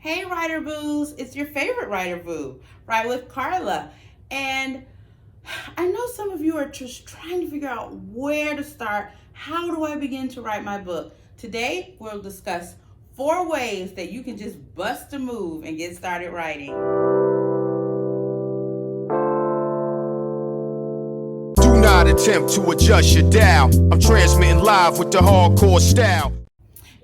Hey, Writer Boos, it's your favorite Writer Boo, Write with Carla. And I know some of you are just trying to figure out where to start. How do I begin to write my book? Today, we'll discuss 4 ways that you can just bust a move and get started writing. Do not attempt to adjust your dial. I'm transmitting live with the hardcore style.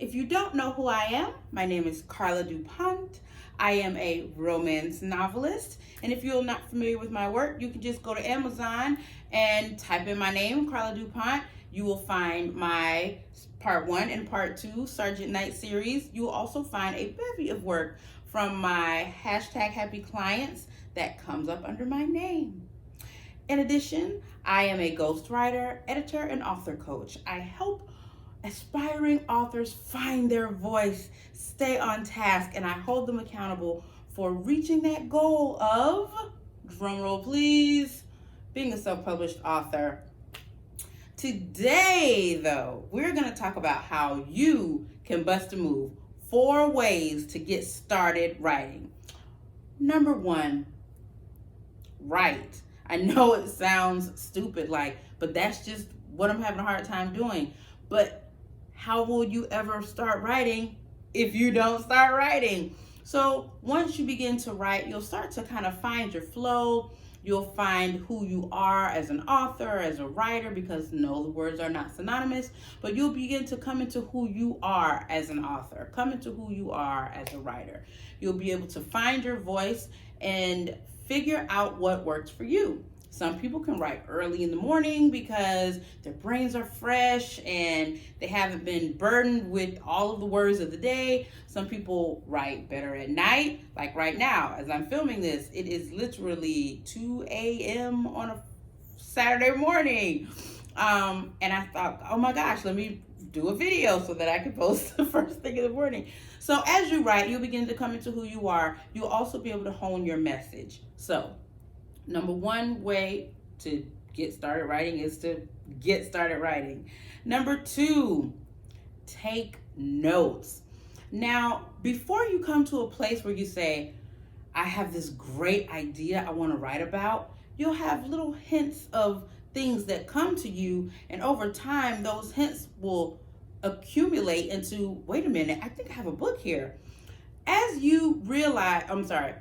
If you don't know who I am, my name is Carla DuPont. I am a romance novelist, and if you're not familiar with my work, you can just go to Amazon and type in my name, Carla DuPont. You will find my part 1 and part 2 Sergeant Knight series. You will also find a bevy of work from my #happy clients that comes up under my name. In addition, I am a ghostwriter, editor, and author coach. I help aspiring authors find their voice, stay on task, and I hold them accountable for reaching that goal of, drumroll please, being a self-published author. Today, though, we're going to talk about how you can bust a move. 4 ways to get started writing. Number 1, write. I know it sounds stupid, but that's just what I'm having a hard time doing. But how will you ever start writing if you don't start writing? So once you begin to write, you'll start to kind of find your flow. You'll find who you are as an author, as a writer, because no, the words are not synonymous, but you'll begin to come into who you are as an author, come into who you are as a writer. You'll be able to find your voice and figure out what works for you. Some people can write early in the morning because their brains are fresh and they haven't been burdened with all of the words of the day. Some people write better at night, like right now as I'm filming this. It is literally 2 a.m. on a Saturday morning. And I thought, oh my gosh, let me do a video so that I can post the first thing in the morning. So as you write, you'll begin to come into who you are. You'll also be able to hone your message. So number 1 way to get started writing is to get started writing. Number 2, take notes. Now, before you come to a place where you say, I have this great idea I want to write about, you'll have little hints of things that come to you, and over time, those hints will accumulate into, wait a minute, I think I have a book here. As you realize,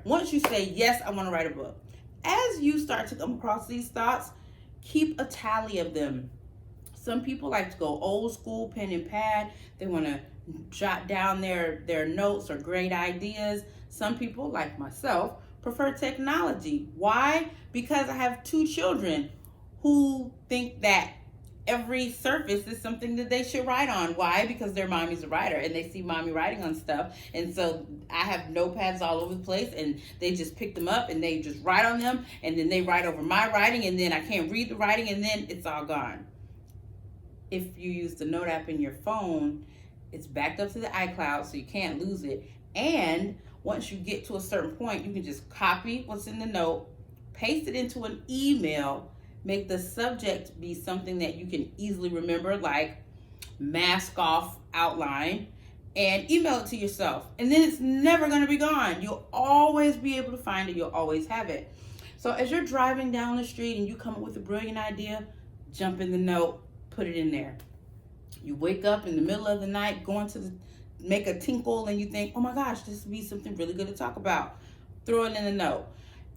once you say, yes, I want to write a book, as you start to come across these thoughts, keep a tally of them. Some people like to go old school, pen and pad. They want to jot down their notes or great ideas. Some people, like myself, prefer technology. Why? Because I have 2 children who think that every surface is something that they should write on. Why? Because their mommy's a writer and they see mommy writing on stuff. And so I have notepads all over the place and they just pick them up and they just write on them, and then they write over my writing, and then I can't read the writing, and then it's all gone. If you use the note app in your phone, it's backed up to the iCloud so you can't lose it. And once you get to a certain point, you can just copy what's in the note, paste it into an email, make the subject be something that you can easily remember, like mask off outline, and email it to yourself. And then it's never going to be gone. You'll always be able to find it. You'll always have it. So as you're driving down the street and you come up with a brilliant idea, jump in the note, put it in there. You wake up in the middle of the night going to make a tinkle and you think, oh my gosh, this would be something really good to talk about. Throw it in the note.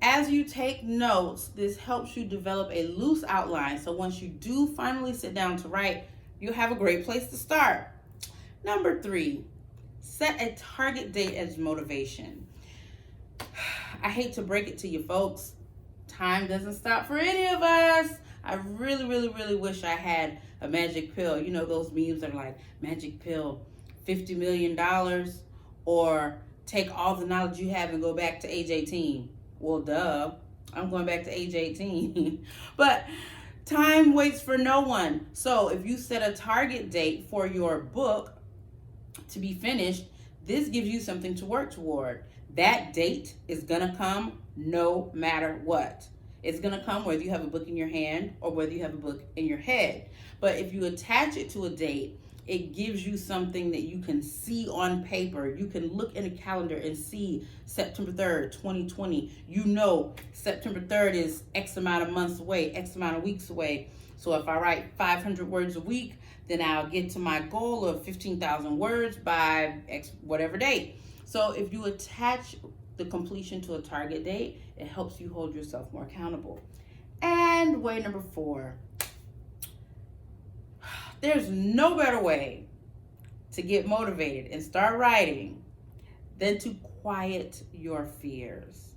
As you take notes, this helps you develop a loose outline. So once you do finally sit down to write, you have a great place to start. Number 3, set a target date as motivation. I hate to break it to you folks. Time doesn't stop for any of us. I really, really, really wish I had a magic pill. You know, those memes are like, magic pill, $50 million, or take all the knowledge you have and go back to age 18. Well, duh, I'm going back to age 18. But time waits for no one. So if you set a target date for your book to be finished, this gives you something to work toward. That date is going to come no matter what. It's going to come whether you have a book in your hand or whether you have a book in your head. But if you attach it to a date, It gives you something that you can see on paper. You can look in a calendar and see September 3rd, 2020. You know September 3rd is X amount of months away, X amount of weeks away. So if I write 500 words a week, then I'll get to my goal of 15,000 words by X whatever date. So if you attach the completion to a target date, it helps you hold yourself more accountable. And way number 4, there's no better way to get motivated and start writing than to quiet your fears.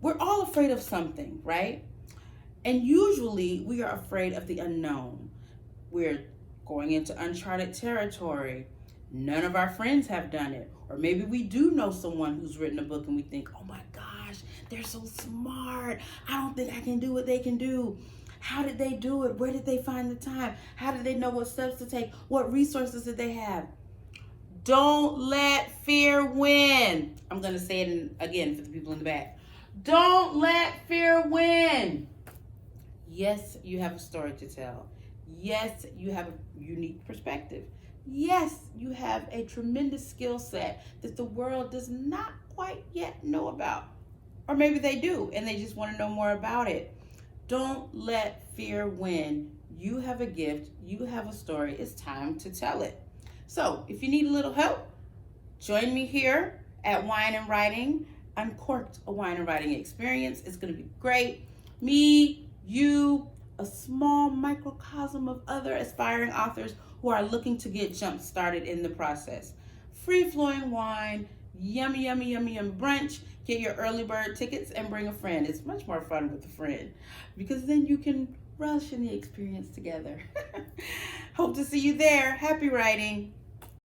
We're all afraid of something, right? And usually we are afraid of the unknown. We're going into uncharted territory. None of our friends have done it. Or maybe we do know someone who's written a book and we think, oh my gosh, they're so smart. I don't think I can do what they can do. How did they do it? Where did they find the time? How did they know what steps to take? What resources did they have? Don't let fear win. I'm going to say it again for the people in the back. Don't let fear win. Yes, you have a story to tell. Yes, you have a unique perspective. Yes, you have a tremendous skill set that the world does not quite yet know about. Or maybe they do and they just want to know more about it. Don't let fear win. You have a gift. You have a story. It's time to tell it. So if you need a little help, join me here at Wine and Writing. Uncorked, a wine and writing experience. It's going to be great. Me, you, a small microcosm of other aspiring authors who are looking to get jump started in the process. Free-flowing wine, yummy, yummy, yummy, yummy brunch. Get your early bird tickets and bring a friend. It's much more fun with a friend because then you can relish in the experience together. Hope to see you there. Happy writing.